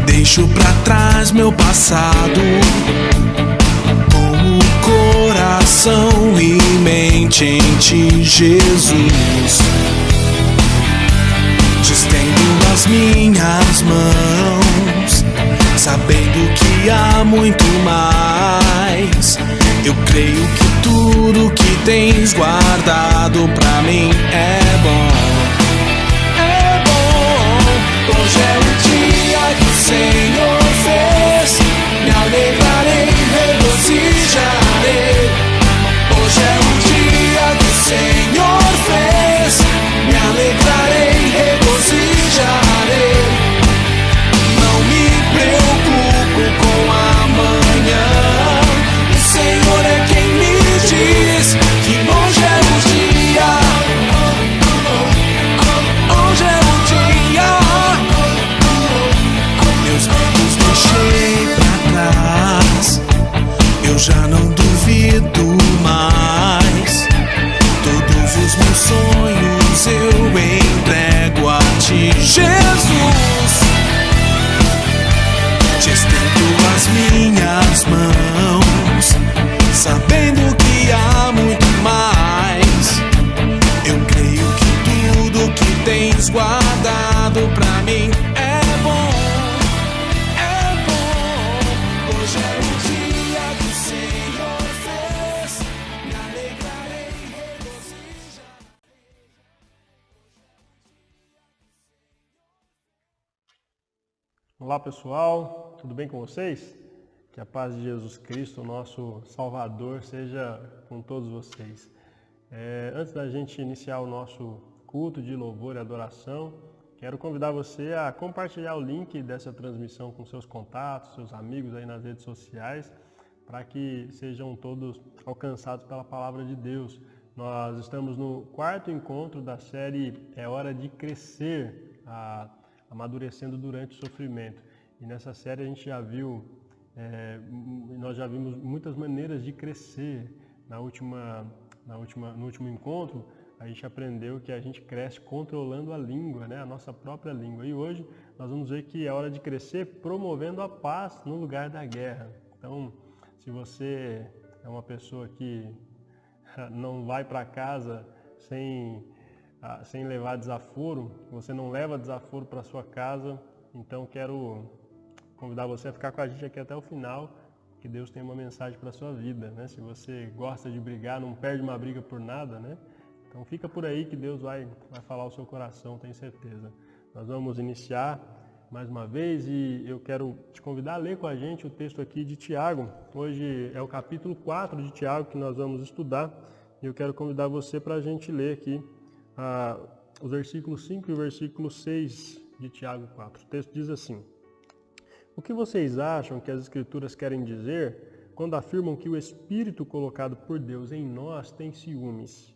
Deixo pra trás meu passado, com o coração e mente em ti, Jesus. Te estendo as minhas mãos, sabendo que há muito mais. Eu creio que tudo que tens guardado pra mim é bom. É bom. Hoje é o dia que o Senhor fez, me alegrarei, regozijarei. Hoje é o dia que o Senhor fez, me alegrarei, regozijarei. Não me preocupo com amanhã, o Senhor é quem me diz que hoje é o dia. Hoje é o dia. Meus medos deixei pra trás, eu já não duvido mais. Todos os meus sonhos eu entrego a ti, Jesus. Te estendo as minhas mãos, sabendo que há muito mais. Eu creio que tudo que tens guardado pra mim é bom. É bom. Hoje é o dia que o Senhor fez, me alegrarei, regozijarei. Olá pessoal, tudo bem com vocês? Que a paz de Jesus Cristo, nosso Salvador, seja com todos vocês. Antes da gente iniciar o nosso culto de louvor e adoração, quero convidar você a compartilhar o link dessa transmissão com seus contatos, seus amigos aí nas redes sociais, para que sejam todos alcançados pela palavra de Deus. Nós estamos no 4º encontro da série É Hora de Crescer, amadurecendo durante o sofrimento. E nessa série a gente já viu, nós já vimos muitas maneiras de crescer. No último encontro, a gente aprendeu que a gente cresce controlando a língua, né? A nossa própria língua. E hoje nós vamos ver que é hora de crescer promovendo a paz no lugar da guerra. Então, se você é uma pessoa que não vai para casa sem levar desaforo, você não leva desaforo para sua casa, então quero convidar você a ficar com a gente aqui até o final, que Deus tem uma mensagem para a sua vida, né? Se você gosta de brigar, não perde uma briga por nada, né? Então fica por aí que Deus vai falar ao seu coração, tenho certeza. Nós vamos iniciar mais uma vez e eu quero te convidar a ler com a gente o texto aqui de Tiago. Hoje é o capítulo 4 de Tiago que nós vamos estudar e eu quero convidar você para a gente ler aqui os versículos 5 e o versículo 6 de Tiago 4. O texto diz assim: O que vocês acham que as Escrituras querem dizer quando afirmam que o Espírito colocado por Deus em nós tem ciúmes?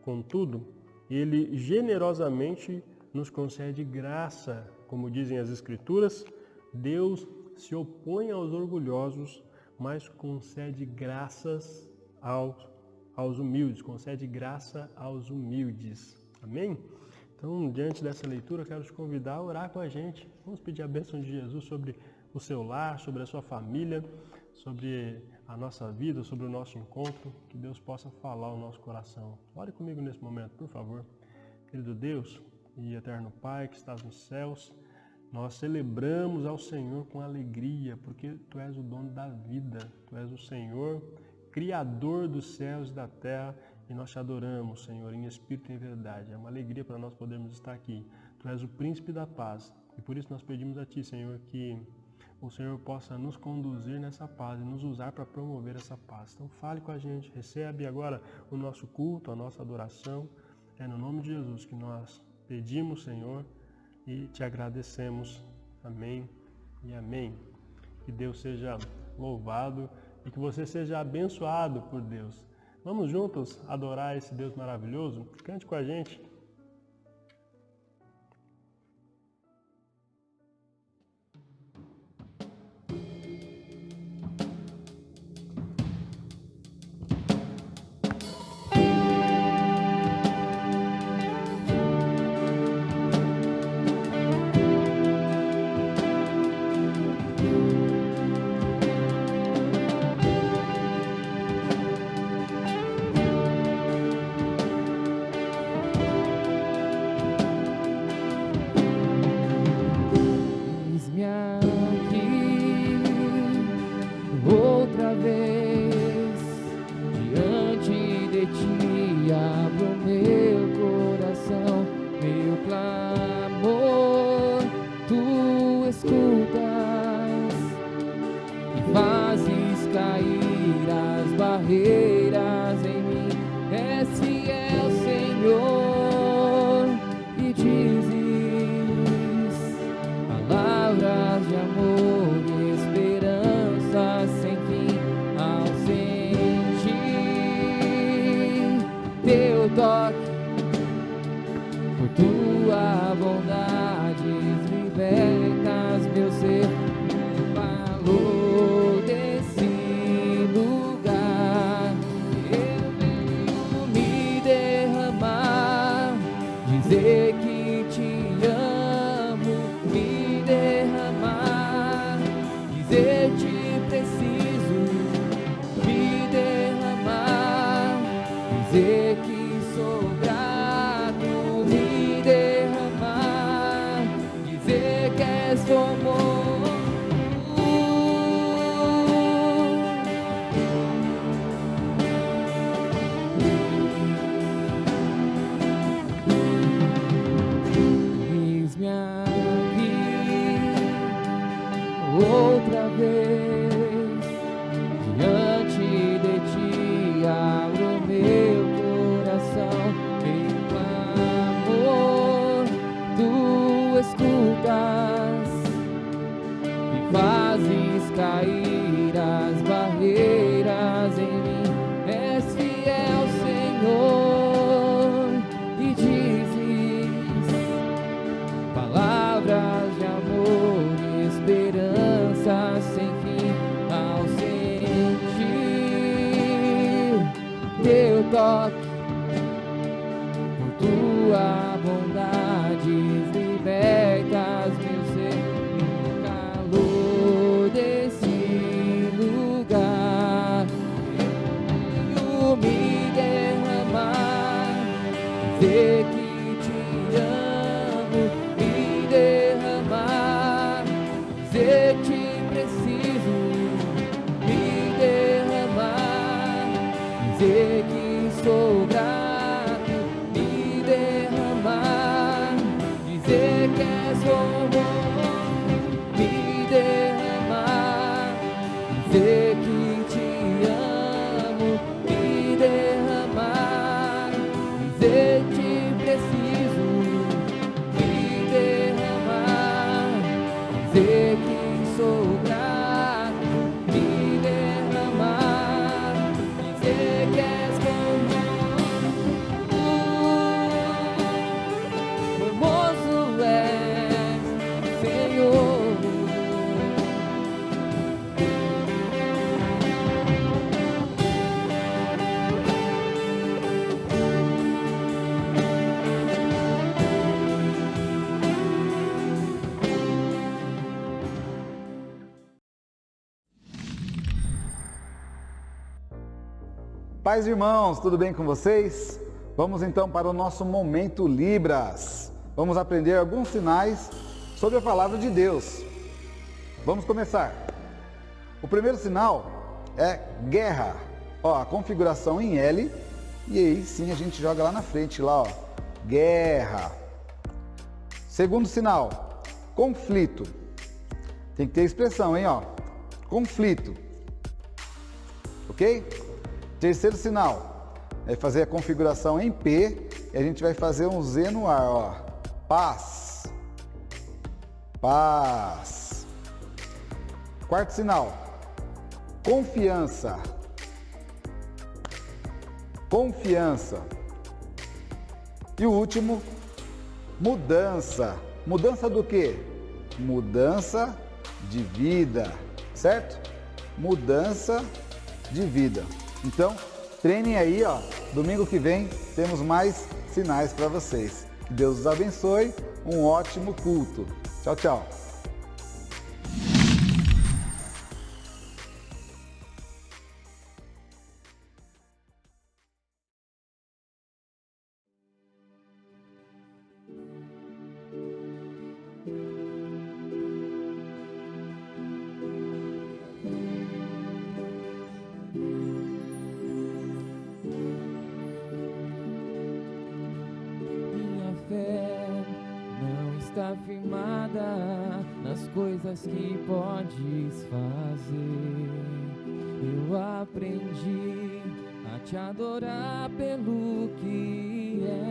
Contudo, Ele generosamente nos concede graça. Como dizem as Escrituras, Deus se opõe aos orgulhosos, mas concede graças aos humildes, concede graça aos humildes. Amém? Então, diante dessa leitura, eu quero te convidar a orar com a gente. Vamos pedir a bênção de Jesus sobre o seu lar, sobre a sua família, sobre a nossa vida, sobre o nosso encontro. Que Deus possa falar ao nosso coração. Ore comigo nesse momento, por favor. Querido Deus e eterno Pai que estás nos céus, nós celebramos ao Senhor com alegria, porque Tu és o dono da vida. Tu és o Senhor, Criador dos céus e da terra, e nós te adoramos, Senhor, em espírito e em verdade. É uma alegria para nós podermos estar aqui. Tu és o príncipe da paz, e por isso nós pedimos a Ti, Senhor, que o Senhor possa nos conduzir nessa paz e nos usar para promover essa paz. Então fale com a gente, recebe agora o nosso culto, a nossa adoração. É no nome de Jesus que nós pedimos, Senhor, e te agradecemos. Amém e amém. Que Deus seja louvado e que você seja abençoado por Deus. Vamos juntos adorar esse Deus maravilhoso? Cante com a gente. Outra vez diante de ti abro meu coração, meu clamor tu escutas e fazes cair as barreiras em mim. És fiel, Senhor, e dizes palavras de amor e esperança sem fim ao sentir teu toque. Por tua bondade libertas meu ser, no calor desse lugar. Eu venho me derramar, dizer que te amo, me derramar, dizer te preciso, me derramar, dizer que sou grato, me derramar, dizer que és o amor. Eis-me aqui outra vez diante de ti abro meu coração, meu clamor tu escutas e fazes cair as barreiras em mim. És fiel, Senhor, e dizes palavras de amor e esperança sem fim ao sentir teu toque. Por tua bondade libertas meu ser, no calor desse lugar. Eu venho me derramar, dizer que te amo, me derramar, dizer te preciso, me derramar, dizer que sou grato, me derramar, dizer que és o amor, me derramar, dizer que te amo, me derramar, dizer te preciso, me derramar, dizer que sou grato, me derramar, dizer que és formoso és, Senhor. Pais e irmãos, tudo bem com vocês? Vamos então para o nosso Momento Libras. Vamos aprender alguns sinais sobre a Palavra de Deus. Vamos começar. O primeiro sinal é guerra. Ó, a configuração em L, e aí sim a gente joga lá na frente, lá ó, guerra. Segundo sinal, conflito. Tem que ter expressão, hein, ó, conflito. Ok? Terceiro sinal, é fazer a configuração em P e a gente vai fazer um Z no ar, ó. Paz. Paz. Quarto sinal, confiança. Confiança. E o último, mudança. Mudança do quê? Mudança de vida, certo? Mudança de vida. Então, treinem aí, ó. Domingo que vem temos mais sinais para vocês. Que Deus os abençoe. Um ótimo culto. Tchau, tchau. Minha fé não está firmada nas coisas que podes fazer. Eu aprendi a te adorar pelo que és.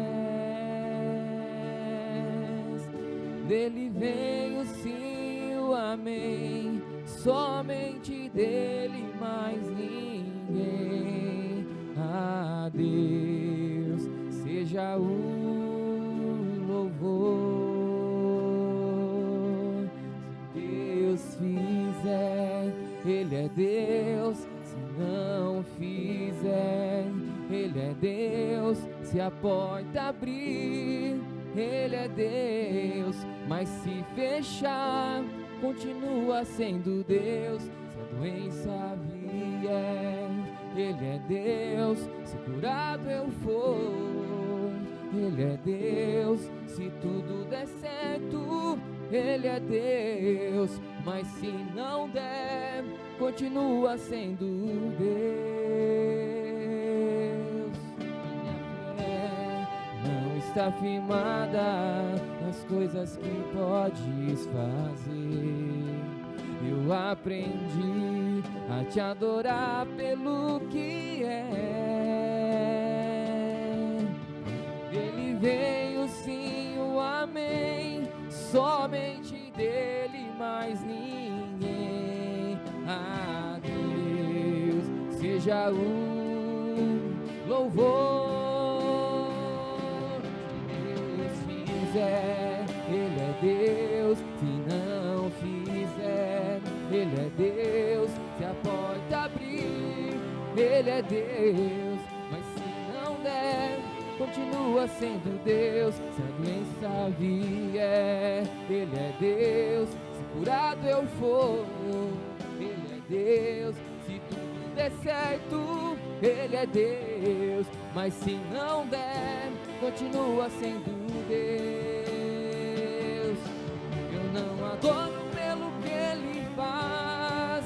Dele vem o sim, o amém, somente dele, mais ninguém. A Deus seja o louvor. Se Deus fizer, Ele é Deus. Se não fizer, Ele é Deus. Se a porta abrir, Ele é Deus. Mas se fechar, continua sendo Deus. Se a doença vier, Ele é Deus. Se curado eu for, Ele é Deus. Se tudo der certo, Ele é Deus. Mas se não der, continua sendo Deus. Minha fé não está firmada nas coisas que podes fazer. Eu aprendi a te adorar pelo que é. Dele veio sim, o amém, somente dele, mais ninguém. A Deus seja o louvor. Se Deus fizer, Ele é Deus. Se não fizer, Ele é Deus. Se a porta abrir, Ele é Deus. Mas se não der, continua sendo Deus. Se a doença vier, Ele é Deus. Se curado eu for, Ele é Deus. Se tudo der certo, Ele é Deus. Mas se não der, continua sendo Deus. Eu não adoro pelo que Ele faz,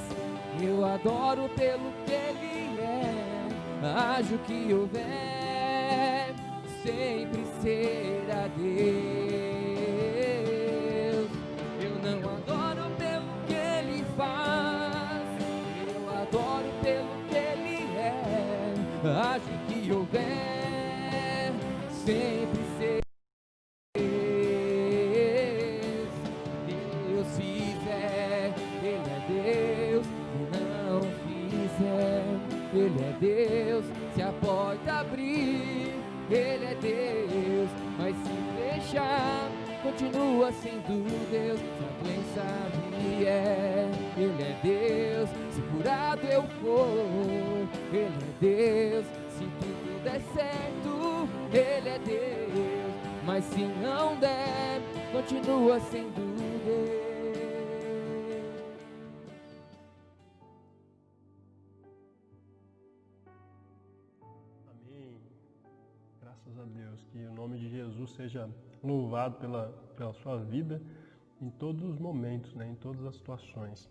eu adoro pelo que Ele é. Haja o que houver, sempre será Deus. Eu não adoro pelo que Ele faz, eu adoro pelo que Ele é. Haja o que houver, sempre será Deus. Deus fizer, Ele é Deus. Se não fizer, Ele é Deus. Se a porta abrir, Ele é Deus. Mas se fechar, continua sendo Deus. Se a doença vier, Ele é Deus. Se curado eu for, Ele é Deus. Se tudo der certo, Ele é Deus. Mas se não der, continua sendo Deus. Amém. Graças a Deus. Que o nome de Jesus seja louvado pela sua vida em todos os momentos, né? Em todas as situações.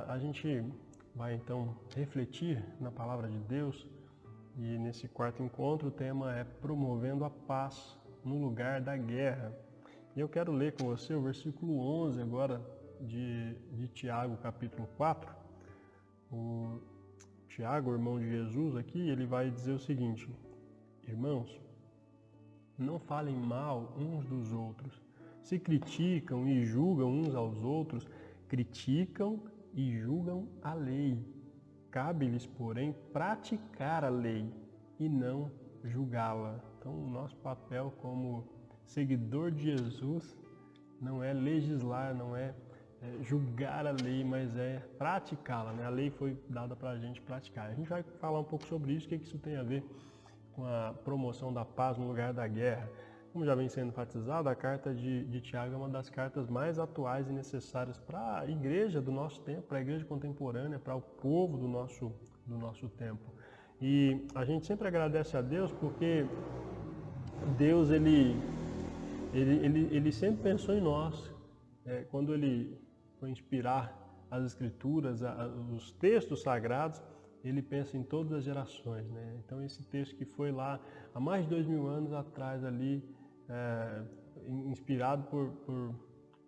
A gente vai então refletir na palavra de Deus. E nesse quarto encontro o tema é promovendo a paz no lugar da guerra. E eu quero ler com você o versículo 11 agora de Tiago, capítulo 4. O Tiago, o irmão de Jesus aqui, ele vai dizer o seguinte: irmãos, não falem mal uns dos outros. Se criticam e julgam uns aos outros, criticam e julgam a lei. Cabe-lhes, porém, praticar a lei e não julgá-la. Então, o nosso papel como seguidor de Jesus não é legislar, não é julgar a lei, mas é praticá-la, né? A lei foi dada para a gente praticar. A gente vai falar um pouco sobre isso, o que isso tem a ver com a promoção da paz no lugar da guerra. Como já vem sendo enfatizado, a carta de Tiago é uma das cartas mais atuais e necessárias para a igreja do nosso tempo, para a igreja contemporânea, para o povo do nosso tempo. E a gente sempre agradece a Deus porque Deus ele sempre pensou em nós. Quando ele foi inspirar as escrituras, os textos sagrados, ele pensa em todas as gerações, né? Então esse texto que foi lá há mais de 2000 anos atrás ali, inspirado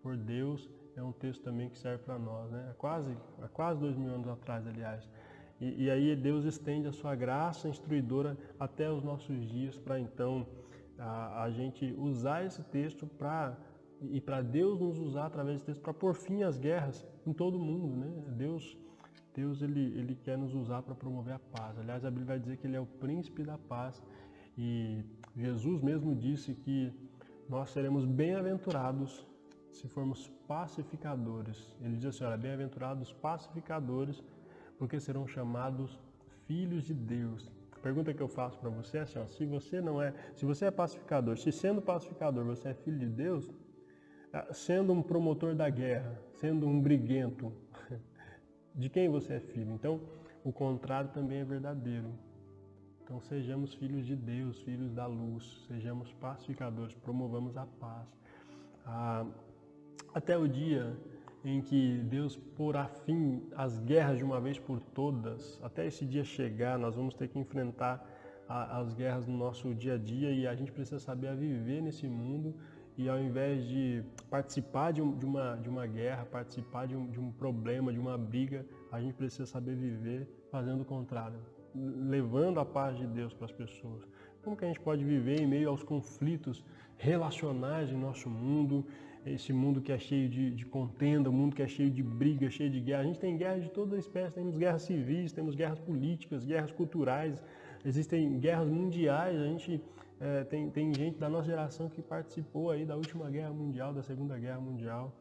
por Deus, é um texto também que serve para nós, né? Há quase 2000 anos atrás, aliás. E aí Deus estende a sua graça instruidora até os nossos dias para então a gente usar esse texto para Deus nos usar através desse texto para pôr fim às guerras em todo o mundo, né? Deus ele quer nos usar para promover a paz. Aliás, a Bíblia vai dizer que ele é o príncipe da paz e Jesus mesmo disse que nós seremos bem-aventurados se formos pacificadores. Ele diz assim, olha, bem-aventurados pacificadores, porque serão chamados filhos de Deus. A pergunta que eu faço para você é assim, ó, se você é pacificador, se sendo pacificador você é filho de Deus, sendo um promotor da guerra, sendo um briguento, de quem você é filho? Então, o contrário também é verdadeiro. Então, sejamos filhos de Deus, filhos da luz, sejamos pacificadores, promovamos a paz. Até o dia em que Deus porá fim às guerras de uma vez por todas, até esse dia chegar, nós vamos ter que enfrentar as guerras no nosso dia a dia e a gente precisa saber viver nesse mundo. E ao invés de participar de uma guerra, participar de um problema, de uma briga, a gente precisa saber viver fazendo o contrário, levando a paz de Deus para as pessoas. Como que a gente pode viver em meio aos conflitos relacionais em nosso mundo, esse mundo que é cheio de contenda, um mundo que é cheio de briga, cheio de guerra? A gente tem guerras de toda espécie, temos guerras civis, temos guerras políticas, guerras culturais, existem guerras mundiais, a gente... Tem gente da nossa geração que participou aí da última guerra mundial, da Segunda Guerra Mundial.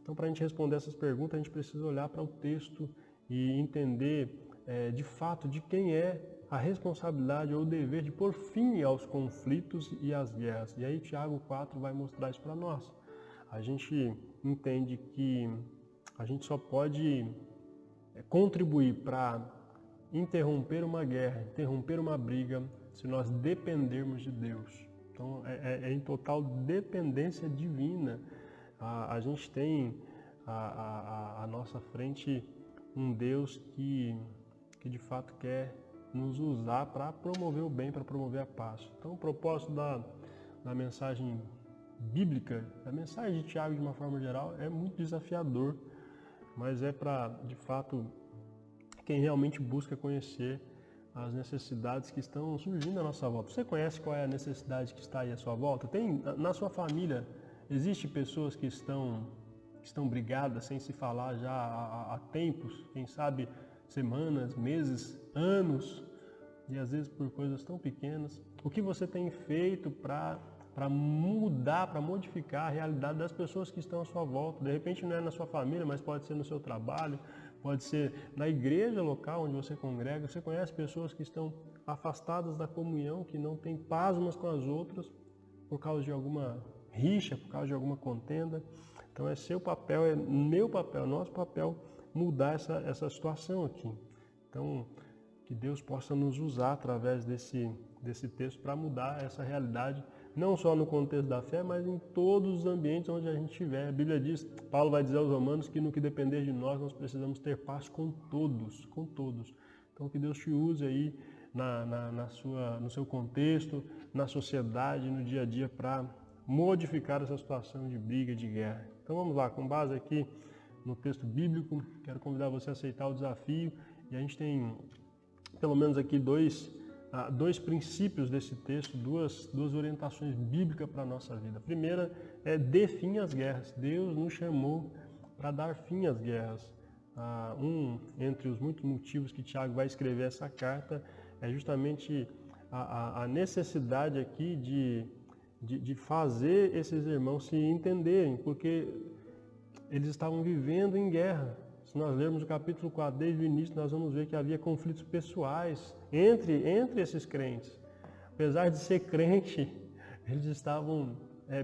Então, para a gente responder essas perguntas, a gente precisa olhar para o texto e entender de fato de quem é a responsabilidade ou o dever de pôr fim aos conflitos e às guerras. E aí Tiago 4 vai mostrar isso para nós. A gente entende que a gente só pode contribuir para interromper uma guerra, interromper uma briga, se nós dependermos de Deus. Então, é em total dependência divina. A gente tem à nossa frente um Deus que de fato quer nos usar para promover o bem, para promover a paz. Então, o propósito da mensagem bíblica, a mensagem de Tiago de uma forma geral, é muito desafiador, mas é para, de fato, quem realmente busca conhecer as necessidades que estão surgindo à nossa volta. Você conhece qual é a necessidade que está aí à sua volta? Na sua família, existe pessoas que estão brigadas sem se falar já há tempos, quem sabe semanas, meses, anos, e às vezes por coisas tão pequenas. O que você tem feito para mudar, para modificar a realidade das pessoas que estão à sua volta? De repente não é na sua família, mas pode ser no seu trabalho, pode ser na igreja local onde você congrega. Você conhece pessoas que estão afastadas da comunhão, que não têm paz umas com as outras por causa de alguma rixa, por causa de alguma contenda. Então é seu papel, é meu papel, nosso papel mudar essa situação aqui. Então que Deus possa nos usar através desse texto para mudar essa realidade, não só no contexto da fé, mas em todos os ambientes onde a gente estiver. A Bíblia diz, Paulo vai dizer aos Romanos que no que depender de nós precisamos ter paz com todos, com todos. Então que Deus te use aí no seu contexto, na sociedade, no dia a dia, para modificar essa situação de briga, de guerra. Então vamos lá, com base aqui no texto bíblico, quero convidar você a aceitar o desafio, e a gente tem pelo menos aqui dois princípios desse texto, duas orientações bíblicas para a nossa vida. A primeira é dê fim às guerras. Deus nos chamou para dar fim às guerras. Entre os muitos motivos que Tiago vai escrever essa carta é justamente a necessidade aqui de fazer esses irmãos se entenderem, porque eles estavam vivendo em guerra. Se nós lermos o capítulo 4 desde o início, nós vamos ver que havia conflitos pessoais entre esses crentes. Apesar de ser crente, eles estavam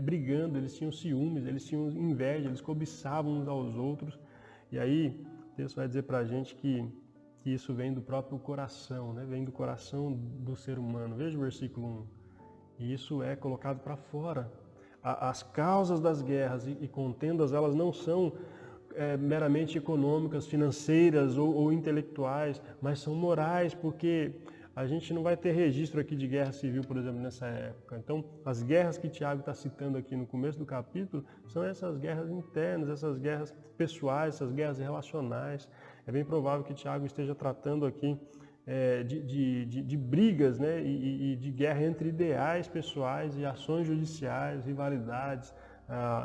brigando, eles tinham ciúmes, eles tinham inveja, eles cobiçavam uns aos outros. E aí, o texto vai dizer para a gente que isso vem do próprio coração, né? Vem do coração do ser humano. Veja o versículo 1. E isso é colocado para fora. As causas das guerras e contendas, elas não são meramente econômicas, financeiras ou intelectuais, mas são morais, porque a gente não vai ter registro aqui de guerra civil, por exemplo, nessa época. Então, as guerras que Tiago está citando aqui no começo do capítulo são essas guerras internas, essas guerras pessoais, essas guerras relacionais. É bem provável que Tiago esteja tratando aqui de brigas, né, e de guerra entre ideais pessoais e ações judiciais, rivalidades,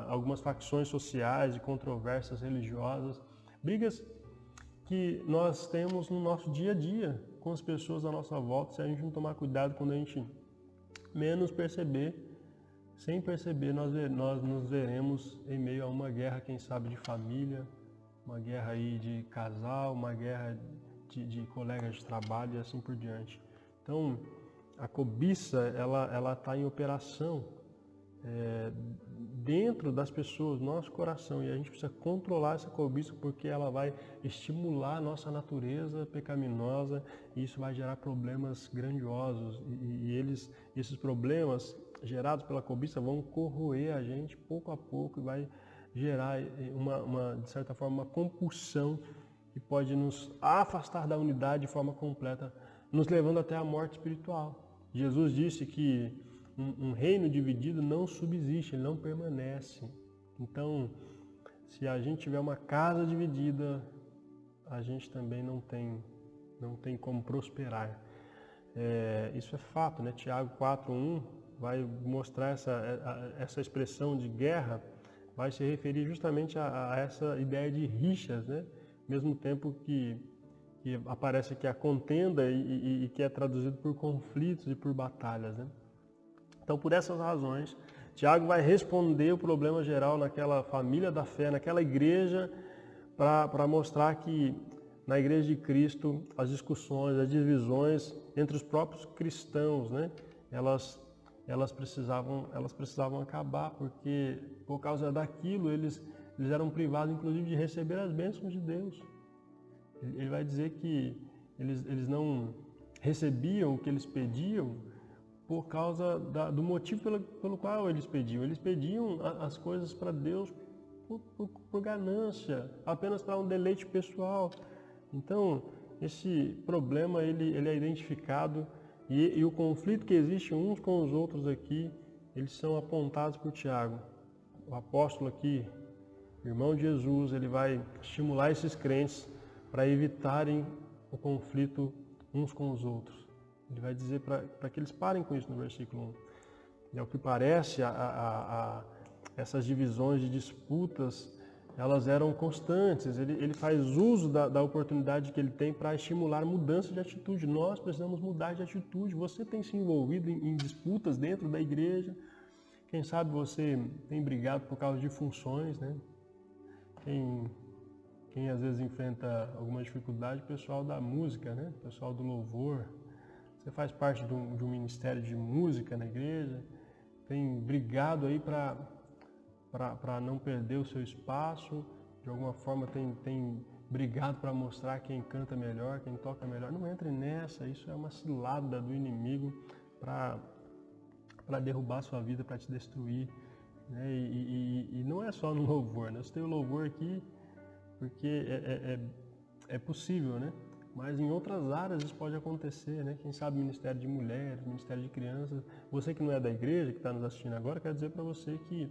algumas facções sociais e controvérsias religiosas. Brigas que nós temos no nosso dia a dia, com as pessoas à nossa volta, se a gente não tomar cuidado, quando a gente menos perceber, sem perceber, nós nos veremos em meio a uma guerra, quem sabe, de família, uma guerra aí de casal, uma guerra de colegas de trabalho e assim por diante. Então, a cobiça, ela está em operação dentro das pessoas, no nosso coração, e a gente precisa controlar essa cobiça, porque ela vai estimular a nossa natureza pecaminosa e isso vai gerar problemas grandiosos, esses problemas gerados pela cobiça vão corroer a gente pouco a pouco e vai gerar de certa forma, uma compulsão que pode nos afastar da unidade de forma completa, nos levando até a morte espiritual. Jesus disse que um reino dividido não subsiste, ele não permanece. Então, se a gente tiver uma casa dividida, a gente também não tem como prosperar. Isso é fato, né? Tiago 4:1 vai mostrar essa expressão de guerra, vai se referir justamente a essa ideia de rixas, né? Mesmo tempo que aparece aqui a contenda e que é traduzido por conflitos e por batalhas, né? Então, por essas razões, Tiago vai responder o problema geral naquela família da fé, naquela igreja, para mostrar que na igreja de Cristo as discussões, as divisões entre os próprios cristãos, né, elas precisavam acabar, porque por causa daquilo eles eram privados, inclusive, de receber as bênçãos de Deus. Ele vai dizer que eles não recebiam o que eles pediam por causa do motivo pelo qual eles pediam. Eles pediam as coisas para Deus por ganância, apenas para um deleite pessoal. Então, esse problema ele é identificado e o conflito que existe uns com os outros aqui, eles são apontados por Tiago. O apóstolo aqui, irmão de Jesus, ele vai estimular esses crentes para evitarem o conflito uns com os outros. Ele vai dizer para que eles parem com isso no versículo 1. E ao que parece, essas divisões de disputas, elas eram constantes. Ele faz uso da oportunidade que ele tem para estimular mudança de atitude. Nós precisamos mudar de atitude. Você tem se envolvido em disputas dentro da igreja. Quem sabe você tem brigado por causa de funções, né? Quem às vezes enfrenta alguma dificuldade, o pessoal da música, né? O pessoal do louvor. Você faz parte de um ministério de música na igreja, tem brigado aí para não perder o seu espaço, de alguma forma tem brigado para mostrar quem canta melhor, quem toca melhor. Não entre nessa, isso é uma cilada do inimigo para derrubar a sua vida, para te destruir, né? E não é só no louvor, né? Você tem o louvor aqui porque é possível, né? Mas em outras áreas isso pode acontecer, né? Quem sabe ministério de mulheres, ministério de crianças. Você que não é da igreja, que está nos assistindo agora, quero dizer para você que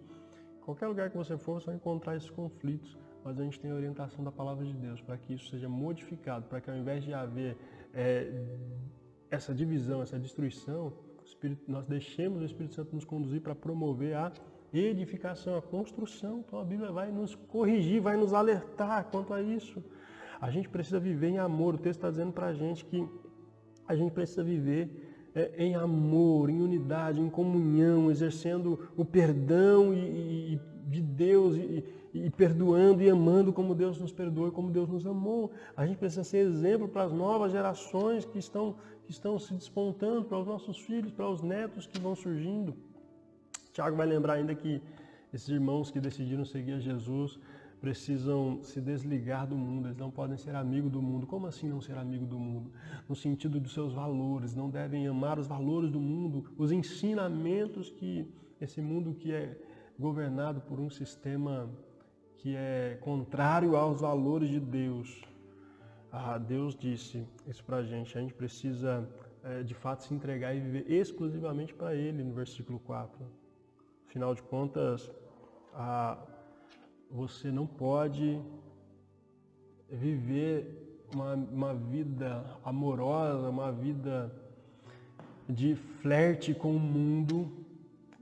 qualquer lugar que você for, você vai encontrar esses conflitos. Mas a gente tem a orientação da palavra de Deus para que isso seja modificado, para que ao invés de haver essa divisão, essa destruição, nós deixemos o Espírito Santo nos conduzir para promover a edificação, a construção. Então a Bíblia vai nos corrigir, vai nos alertar quanto a isso. A gente precisa viver em amor. O texto está dizendo para a gente que a gente precisa viver em amor, em unidade, em comunhão, exercendo o perdão de Deus e perdoando e amando como Deus nos perdoou e como Deus nos amou. A gente precisa ser exemplo para as novas gerações que estão se despontando, para os nossos filhos, para os netos que vão surgindo. Tiago vai lembrar ainda que esses irmãos que decidiram seguir a Jesus precisam se desligar do mundo, eles não podem ser amigo do mundo. Como assim não ser amigo do mundo? No sentido dos seus valores, não devem amar os valores do mundo, os ensinamentos que esse mundo que é governado por um sistema que é contrário aos valores de Deus. Deus disse isso pra gente, a gente precisa de fato se entregar e viver exclusivamente para Ele, no versículo 4. Afinal de contas, você não pode viver uma vida amorosa, uma vida de flerte com o mundo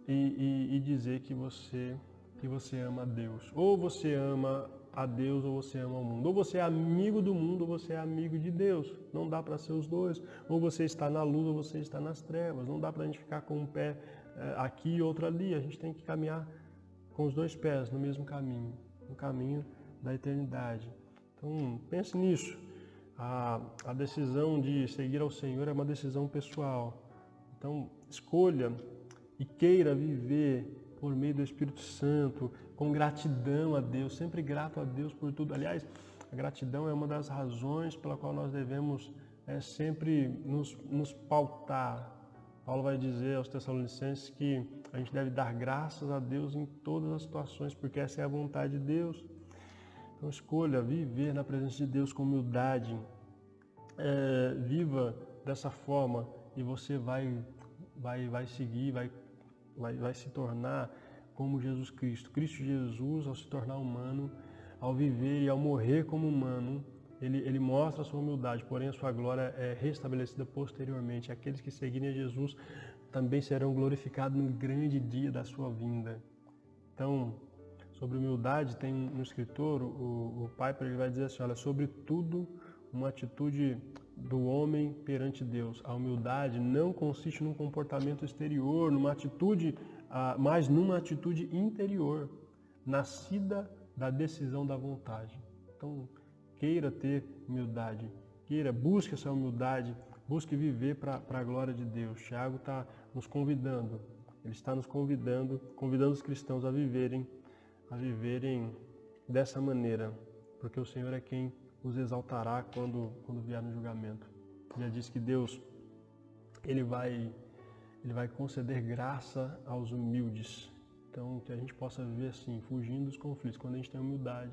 e dizer que você ama a Deus. Ou você ama a Deus ou você ama o mundo. Ou você é amigo do mundo ou você é amigo de Deus. Não dá para ser os dois. Ou você está na luz ou você está nas trevas. Não dá para a gente ficar com um pé aqui e outro ali. A gente tem que caminhar com os dois pés no mesmo caminho, no caminho da eternidade. Então, pense nisso. A decisão de seguir ao Senhor é uma decisão pessoal. Então, escolha e queira viver por meio do Espírito Santo, com gratidão a Deus, sempre grato a Deus por tudo. Aliás, a gratidão é uma das razões pela qual nós devemos sempre nos pautar. Paulo vai dizer aos Tessalonicenses que a gente deve dar graças a Deus em todas as situações, porque essa é a vontade de Deus. Então escolha viver na presença de Deus com humildade. Viva dessa forma e você vai seguir, vai se tornar como Jesus Cristo. Cristo Jesus, ao se tornar humano, ao viver e ao morrer como humano, ele mostra a sua humildade, porém a sua glória é restabelecida posteriormente. Aqueles que seguirem a Jesus também serão glorificados no grande dia da sua vinda. Então, sobre humildade, tem um escritor, o Piper, ele vai dizer assim, olha, sobretudo uma atitude do homem perante Deus. A humildade não consiste num comportamento exterior, numa atitude, mas numa atitude interior, nascida da decisão da vontade. Então, queira ter humildade, busque essa humildade, busque viver para a glória de Deus. Tiago está nos convidando, ele está nos convidando os cristãos a viverem dessa maneira, porque o Senhor é quem os exaltará quando vier no julgamento. Já diz que Deus ele vai conceder graça aos humildes. Então, que a gente possa viver assim, fugindo dos conflitos. Quando a gente tem humildade,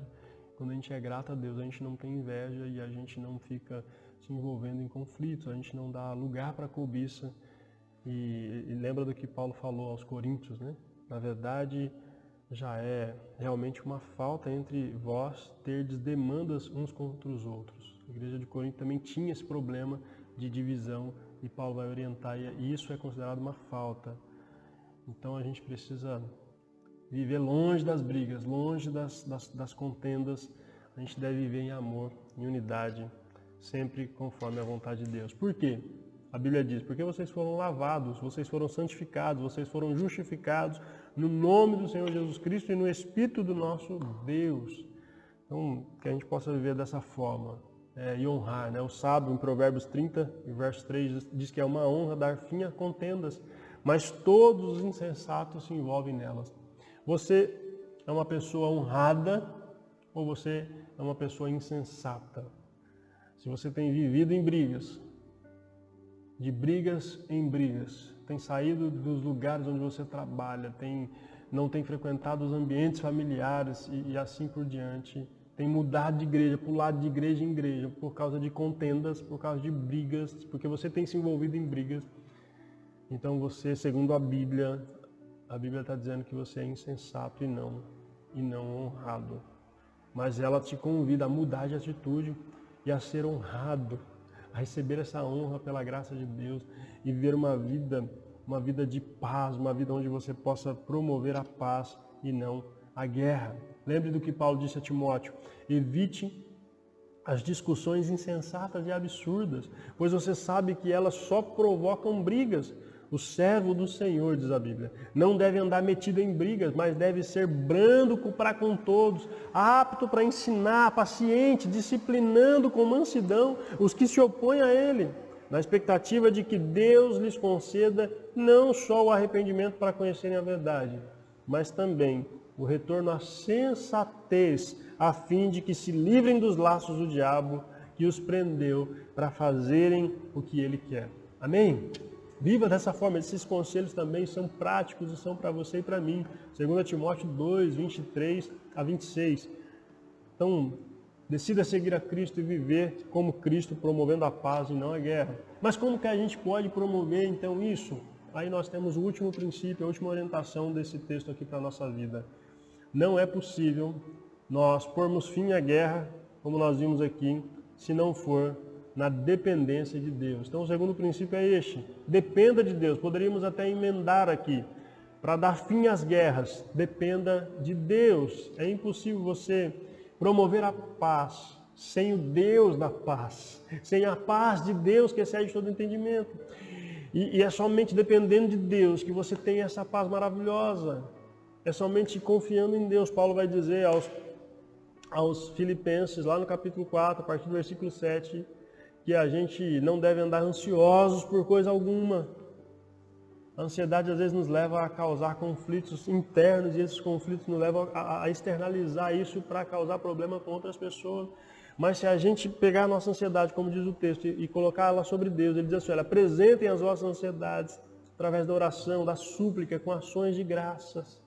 quando a gente é grato a Deus, a gente não tem inveja e a gente não fica se envolvendo em conflitos, a gente não dá lugar para a cobiça. E lembra do que Paulo falou aos Coríntios, né? Na verdade, já é realmente uma falta entre vós terdes demandas uns contra os outros. A igreja de Corinto também tinha esse problema de divisão e Paulo vai orientar, e isso é considerado uma falta. Então a gente precisa viver longe das brigas, longe das contendas. A gente deve viver em amor, em unidade, sempre conforme a vontade de Deus. Por quê? A Bíblia diz, porque vocês foram lavados, vocês foram santificados, vocês foram justificados no nome do Senhor Jesus Cristo e no Espírito do nosso Deus. Então, que a gente possa viver dessa forma e honrar. Né? O sábio, em Provérbios 30, verso 3, diz que é uma honra dar fim a contendas, mas todos os insensatos se envolvem nelas. Você é uma pessoa honrada ou você é uma pessoa insensata? Se você tem vivido em brigas, de brigas em brigas, tem saído dos lugares onde você trabalha, não tem frequentado os ambientes familiares e assim por diante, tem mudado de igreja, pulado de igreja em igreja por causa de contendas, por causa de brigas, porque você tem se envolvido em brigas. Então você, segundo a Bíblia está dizendo que você é insensato e não honrado. Mas ela te convida a mudar de atitude e a ser honrado, a receber essa honra pela graça de Deus e viver uma vida de paz, uma vida onde você possa promover a paz e não a guerra. Lembre do que Paulo disse a Timóteo: evite as discussões insensatas e absurdas, pois você sabe que elas só provocam brigas. O servo do Senhor, diz a Bíblia, não deve andar metido em brigas, mas deve ser brando para com todos, apto para ensinar, paciente, disciplinando com mansidão os que se opõem a ele, na expectativa de que Deus lhes conceda não só o arrependimento para conhecerem a verdade, mas também o retorno à sensatez, a fim de que se livrem dos laços do diabo que os prendeu para fazerem o que ele quer. Amém? Viva dessa forma. Esses conselhos também são práticos e são para você e para mim. 2 Timóteo 2, 23 a 26. Então, decida seguir a Cristo e viver como Cristo, promovendo a paz e não a guerra. Mas como que a gente pode promover então isso? Aí nós temos o último princípio, a última orientação desse texto aqui para a nossa vida. Não é possível nós pormos fim à guerra, como nós vimos aqui, se não for na dependência de Deus. Então o segundo princípio é este: dependa de Deus. Poderíamos até emendar aqui, para dar fim às guerras, dependa de Deus. É impossível você promover a paz sem o Deus da paz, sem a paz de Deus que excede todo entendimento. E é somente dependendo de Deus que você tem essa paz maravilhosa. É somente confiando em Deus. Paulo vai dizer aos Filipenses, lá no capítulo 4, a partir do versículo 7, que a gente não deve andar ansiosos por coisa alguma. A ansiedade às vezes nos leva a causar conflitos internos e esses conflitos nos levam a externalizar isso para causar problema com outras pessoas. Mas se a gente pegar a nossa ansiedade, como diz o texto, e colocar ela sobre Deus, ele diz assim: olha, apresentem as vossas ansiedades através da oração, da súplica, com ações de graças.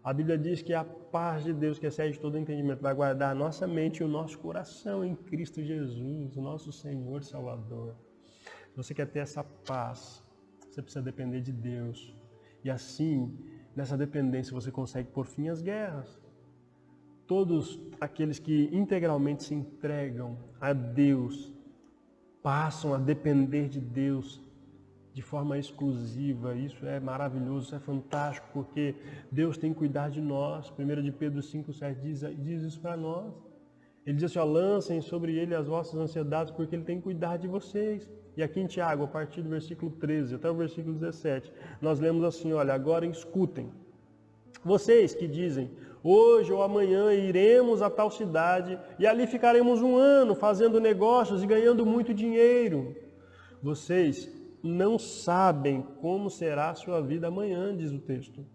A Bíblia diz que a paz de Deus, que excede todo entendimento, vai guardar a nossa mente e o nosso coração em Cristo Jesus, o nosso Senhor e Salvador. Você quer ter essa paz, você precisa depender de Deus. E assim, nessa dependência, você consegue pôr fim às guerras. Todos aqueles que integralmente se entregam a Deus, passam a depender de Deus de forma exclusiva. Isso é maravilhoso, isso é fantástico, porque Deus tem que cuidar de nós. 1 de Pedro 5,7 diz isso para nós. Ele diz assim: ó, lancem sobre ele as vossas ansiedades, porque ele tem que cuidar de vocês. E aqui em Tiago, a partir do versículo 13 até o versículo 17, nós lemos assim: olha, agora escutem. Vocês que dizem, hoje ou amanhã iremos a tal cidade e ali ficaremos 1 ano fazendo negócios e ganhando muito dinheiro. Vocês não sabem como será a sua vida amanhã, diz o texto.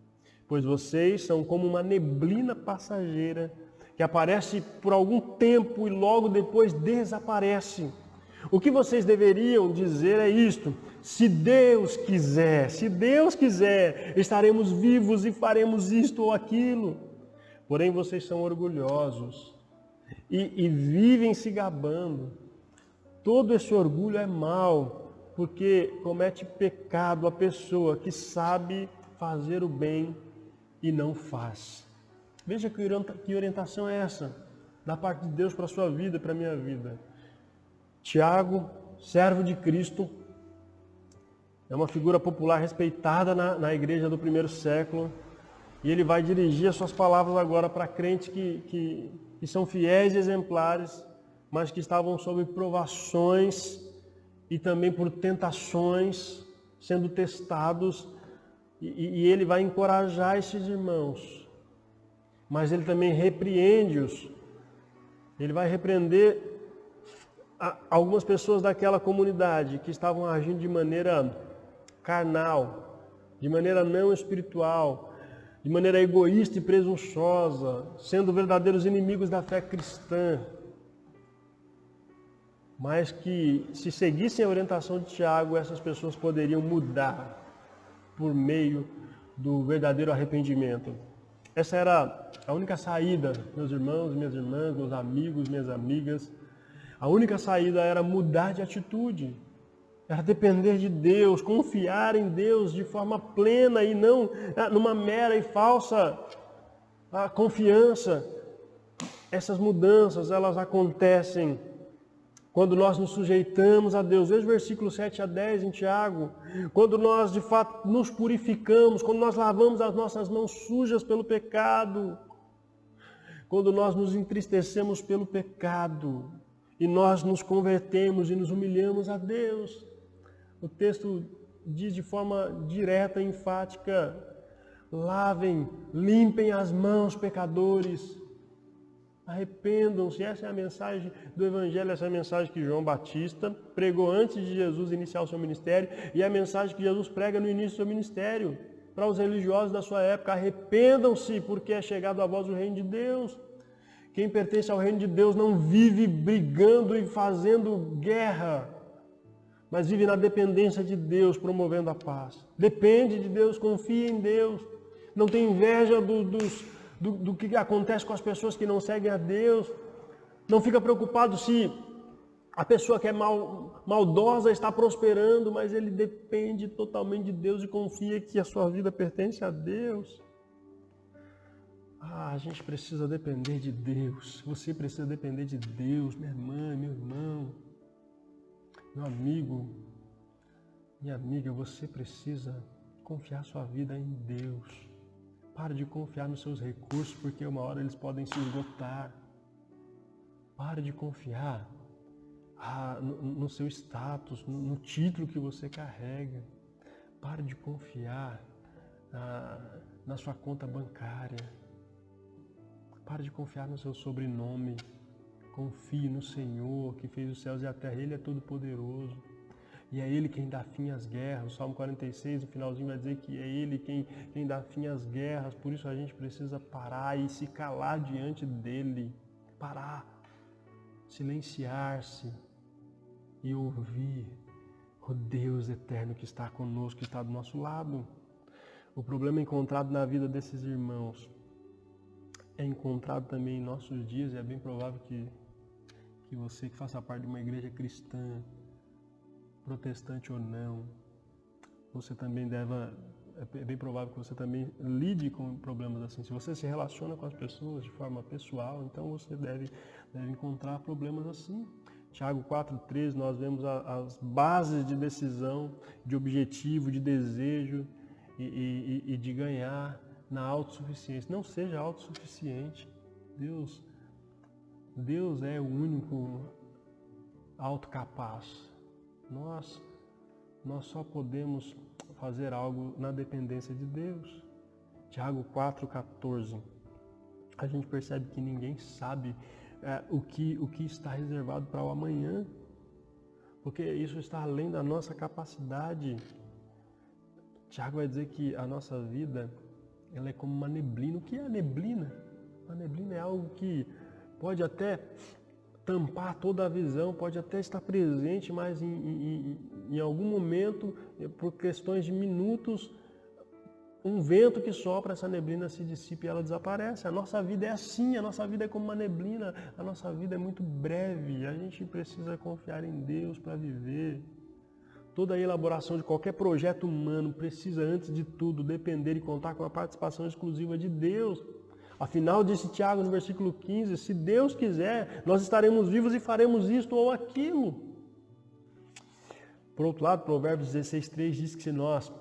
Pois vocês são como uma neblina passageira que aparece por algum tempo e logo depois desaparece. O que vocês deveriam dizer é isto: se Deus quiser, estaremos vivos e faremos isto ou aquilo. Porém vocês são orgulhosos e vivem se gabando. Todo esse orgulho é mau, porque comete pecado a pessoa que sabe fazer o bem e não faz. Veja que orientação é essa, da parte de Deus para a sua vida e para a minha vida. Tiago, servo de Cristo, é uma figura popular respeitada na igreja do primeiro século, e ele vai dirigir as suas palavras agora para crentes que são fiéis e exemplares, mas que estavam sob provações e também por tentações, sendo testados, e ele vai encorajar esses irmãos, mas ele também repreende-os. Ele vai repreender algumas pessoas daquela comunidade que estavam agindo de maneira carnal, de maneira não espiritual, de maneira egoísta e presunçosa, sendo verdadeiros inimigos da fé cristã. Mas que, se seguissem a orientação de Tiago, essas pessoas poderiam mudar por meio do verdadeiro arrependimento. Essa era a única saída, meus irmãos, minhas irmãs, meus amigos, minhas amigas. A única saída era mudar de atitude, era depender de Deus, confiar em Deus de forma plena e não numa mera e falsa confiança. Essas mudanças, elas acontecem quando nós nos sujeitamos a Deus. Veja o versículo 7 a 10 em Tiago. Quando nós de fato nos purificamos, quando nós lavamos as nossas mãos sujas pelo pecado, quando nós nos entristecemos pelo pecado e nós nos convertemos e nos humilhamos a Deus. O texto diz de forma direta e enfática: lavem, limpem as mãos, pecadores. Arrependam-se. Essa é a mensagem do Evangelho, essa é a mensagem que João Batista pregou antes de Jesus iniciar o seu ministério e a mensagem que Jesus prega no início do seu ministério para os religiosos da sua época. Arrependam-se, porque é chegado a vós o reino de Deus. Quem pertence ao reino de Deus não vive brigando e fazendo guerra, mas vive na dependência de Deus, promovendo a paz. Depende de Deus, confia em Deus. Não tem inveja do que acontece com as pessoas que não seguem a Deus. Não fica preocupado se a pessoa que é maldosa está prosperando, mas ele depende totalmente de Deus e confia que a sua vida pertence a Deus. A gente precisa depender de Deus. Você precisa depender de Deus, minha irmã, meu irmão, meu amigo, minha amiga. Você precisa confiar sua vida em Deus. Pare de confiar nos seus recursos, porque uma hora eles podem se esgotar. Pare de confiar no seu status, no título que você carrega. Pare de confiar na sua conta bancária. Pare de confiar no seu sobrenome. Confie no Senhor, que fez os céus e a terra. Ele é todo poderoso. E é Ele quem dá fim às guerras. O Salmo 46, no finalzinho, vai dizer que é Ele quem dá fim às guerras. Por isso a gente precisa parar e se calar diante dEle. Parar, silenciar-se e ouvir o Deus eterno que está conosco, que está do nosso lado. O problema encontrado na vida desses irmãos é encontrado também em nossos dias, e é bem provável que você que faça parte de uma igreja cristã, protestante ou não, você também é bem provável que você também lide com problemas assim. Se você se relaciona com as pessoas de forma pessoal, então você deve encontrar problemas assim. Tiago 4,13, nós vemos as bases de decisão, de objetivo, de desejo e de ganhar na autossuficiência. Não seja autossuficiente. Deus é o único autocapaz. Nós só podemos fazer algo na dependência de Deus. Tiago 4,14. A gente percebe que ninguém sabe o que está reservado para o amanhã, porque isso está além da nossa capacidade. Tiago vai dizer que a nossa vida, ela é como uma neblina. O que é a neblina? A neblina é algo que pode até tampar toda a visão, pode até estar presente, mas em algum momento, por questões de minutos, um vento que sopra, essa neblina se dissipa e ela desaparece. A nossa vida é assim, a nossa vida é como uma neblina, a nossa vida é muito breve, a gente precisa confiar em Deus para viver. Toda a elaboração de qualquer projeto humano precisa, antes de tudo, depender e contar com a participação exclusiva de Deus. Afinal, disse Tiago no versículo 15, se Deus quiser, nós estaremos vivos e faremos isto ou aquilo. Por outro lado, Provérbios 16,3 diz que se nós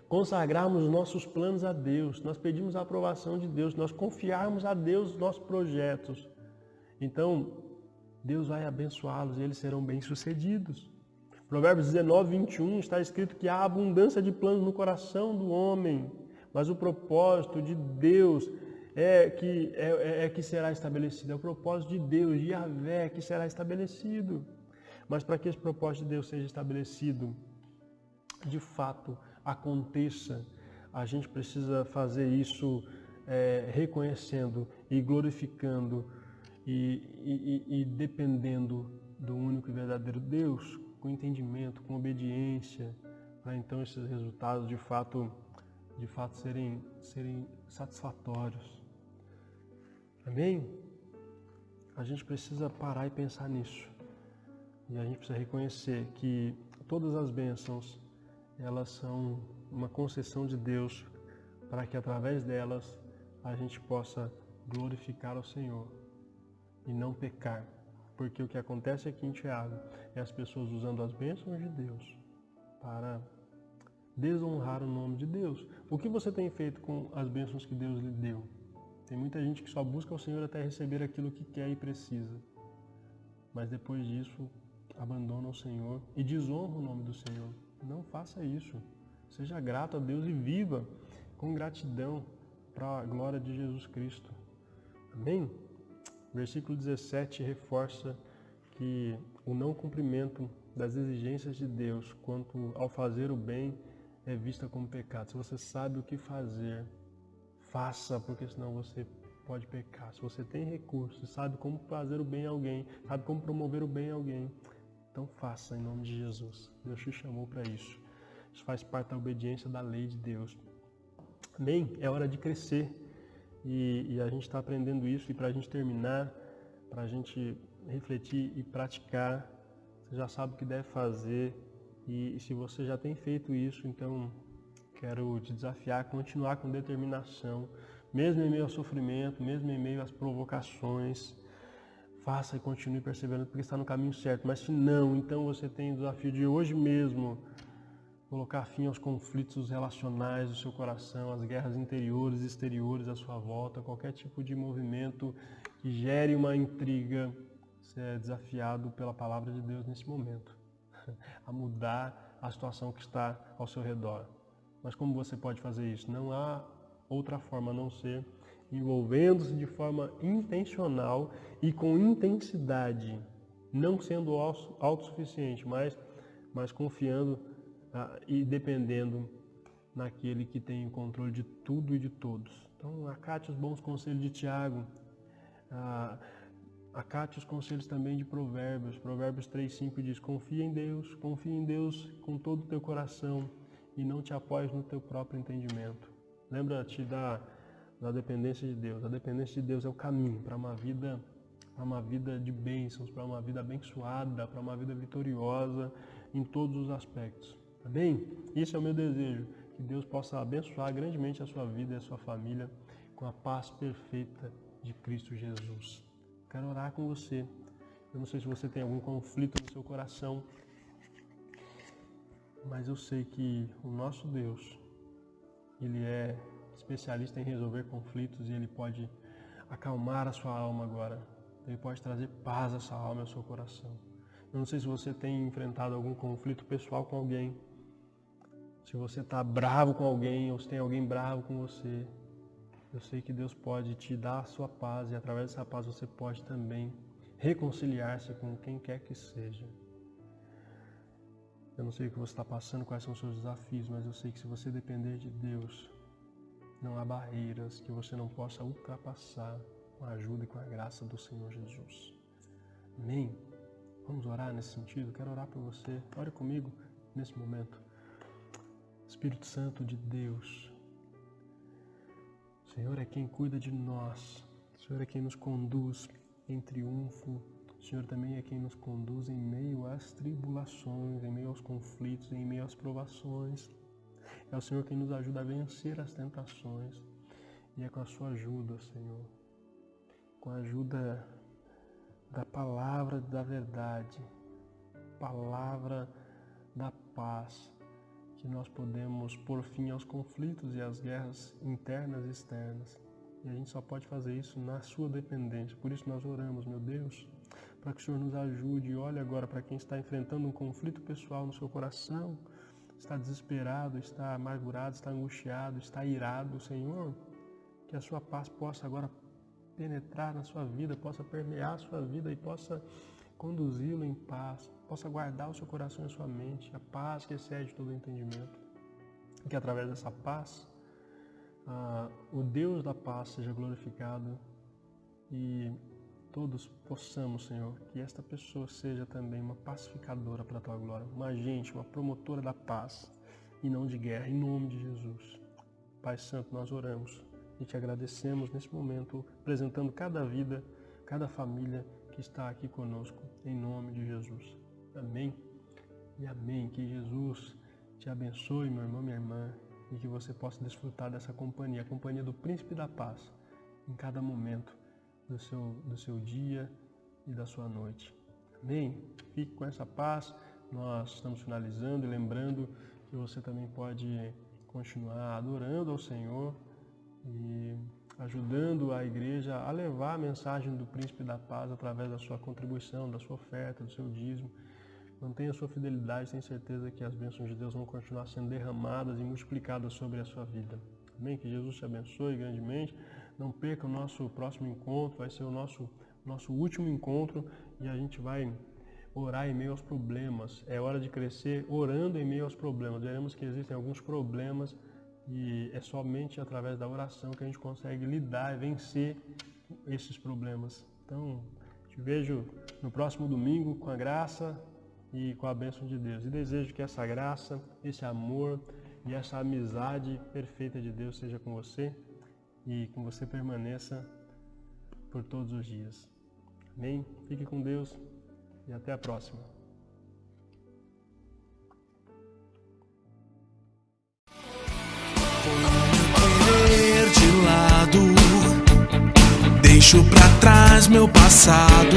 consagrarmos nossos planos a Deus, nós pedimos a aprovação de Deus, nós confiarmos a Deus os nossos projetos, então Deus vai abençoá-los e eles serão bem-sucedidos. Provérbios 19:21 está escrito que há abundância de planos no coração do homem, mas o propósito de Deus é que será estabelecido. É o propósito de Deus, de Yahvé, que será estabelecido. Mas para que esse propósito de Deus seja estabelecido, de fato, aconteça, a gente precisa fazer isso reconhecendo e glorificando e dependendo do único e verdadeiro Deus, com entendimento, com obediência, para então esses resultados de fato serem satisfatórios. Amém? A gente precisa parar e pensar nisso. E a gente precisa reconhecer que todas as bênçãos, elas são uma concessão de Deus para que através delas a gente possa glorificar o Senhor e não pecar. Porque o que acontece aqui em Tiago é as pessoas usando as bênçãos de Deus para desonrar o nome de Deus. O que você tem feito com as bênçãos que Deus lhe deu? Tem muita gente que só busca o Senhor até receber aquilo que quer e precisa. mas depois disso abandona o Senhor e desonra o nome do Senhor. Não faça isso. Seja grato a Deus e viva com gratidão para a glória de Jesus Cristo. Amém? Versículo 17 reforça que o não cumprimento das exigências de Deus quanto ao fazer o bem é vista como pecado. Se você sabe o que fazer, faça, porque senão você pode pecar. Se você tem recursos, sabe como fazer o bem a alguém, sabe como promover o bem a alguém, então faça em nome de Jesus. Deus te chamou para isso. Isso faz parte da obediência da lei de Deus. Amém? É hora de crescer e a gente está aprendendo isso. E para a gente terminar, para a gente refletir e praticar, você já sabe o que deve fazer. E se você já tem feito isso, então quero te desafiar a continuar com determinação, mesmo em meio ao sofrimento, mesmo em meio às provocações. Faça e continue perseverando porque está no caminho certo. Mas se não, então você tem o desafio de hoje mesmo colocar fim aos conflitos relacionais do seu coração, às guerras interiores e exteriores à sua volta, qualquer tipo de movimento que gere uma intriga. Você é desafiado pela palavra de Deus nesse momento a mudar a situação que está ao seu redor. Mas como você pode fazer isso? Não há outra forma a não ser envolvendo-se de forma intencional e com intensidade, não sendo autossuficiente, mas confiando e dependendo naquele que tem o controle de tudo e de todos. Então, acate os bons conselhos de Tiago, acate os conselhos também de Provérbios. Provérbios 3:5 diz: confia em Deus com todo o teu coração e não te apoies no teu próprio entendimento. Lembra-te da dependência de Deus. A dependência de Deus é o caminho para uma vida de bênçãos, para uma vida abençoada, para uma vida vitoriosa em todos os aspectos. Amém? Isso é o meu desejo, que Deus possa abençoar grandemente a sua vida e a sua família com a paz perfeita de Cristo Jesus. Quero orar com você. Eu não sei se você tem algum conflito no seu coração, mas eu sei que o nosso Deus, Ele é especialista em resolver conflitos e Ele pode acalmar a sua alma agora. Ele pode trazer paz à sua alma e ao seu coração. Eu não sei se você tem enfrentado algum conflito pessoal com alguém, se você está bravo com alguém ou se tem alguém bravo com você. Eu sei que Deus pode te dar a sua paz e através dessa paz você pode também reconciliar-se com quem quer que seja. Eu não sei o que você está passando, quais são os seus desafios, mas eu sei que se você depender de Deus, não há barreiras que você não possa ultrapassar com a ajuda e com a graça do Senhor Jesus. Amém? Vamos orar nesse sentido? Quero orar por você. Ore comigo nesse momento. Espírito Santo de Deus, o Senhor é quem cuida de nós. O Senhor é quem nos conduz em triunfo. O Senhor também é quem nos conduz em meio às tribulações, em meio aos conflitos, em meio às provações. É o Senhor quem nos ajuda a vencer as tentações. E é com a sua ajuda, Senhor, com a ajuda da palavra da verdade, palavra da paz, que nós podemos pôr fim aos conflitos e às guerras internas e externas. E a gente só pode fazer isso na sua dependência. Por isso nós oramos, meu Deus, para que o Senhor nos ajude. E olhe agora para quem está enfrentando um conflito pessoal no seu coração, está desesperado, está amargurado, está angustiado, está irado, Senhor, que a sua paz possa agora penetrar na sua vida, possa permear a sua vida e possa conduzi-lo em paz, possa guardar o seu coração e a sua mente, a paz que excede todo o entendimento. E que através dessa paz, o Deus da paz seja glorificado e todos possamos, Senhor, que esta pessoa seja também uma pacificadora para a Tua glória, uma agente, uma promotora da paz e não de guerra, em nome de Jesus. Pai Santo, nós oramos e Te agradecemos nesse momento, apresentando cada vida, cada família que está aqui conosco, em nome de Jesus. Amém e amém. Que Jesus te abençoe, meu irmão, minha irmã, e que você possa desfrutar dessa companhia, a companhia do Príncipe da Paz, em cada momento do seu dia e da sua noite. Amém? Fique com essa paz. Nós estamos finalizando e lembrando que você também pode continuar adorando ao Senhor e ajudando a igreja a levar a mensagem do Príncipe da Paz através da sua contribuição, da sua oferta, do seu dízimo. Mantenha a sua fidelidade, tenho certeza que as bênçãos de Deus vão continuar sendo derramadas e multiplicadas sobre a sua vida. Amém? Que Jesus te abençoe grandemente. Não perca o nosso próximo encontro, vai ser o nosso último encontro e a gente vai orar em meio aos problemas. É hora de crescer orando em meio aos problemas. Veremos que existem alguns problemas e é somente através da oração que a gente consegue lidar e vencer esses problemas. Então, te vejo no próximo domingo com a graça e com a bênção de Deus. E desejo que essa graça, esse amor e essa amizade perfeita de Deus seja com você e com você permaneça por todos os dias. Amém? Fique com Deus e até a próxima. Querer de lado, deixo pra trás meu passado.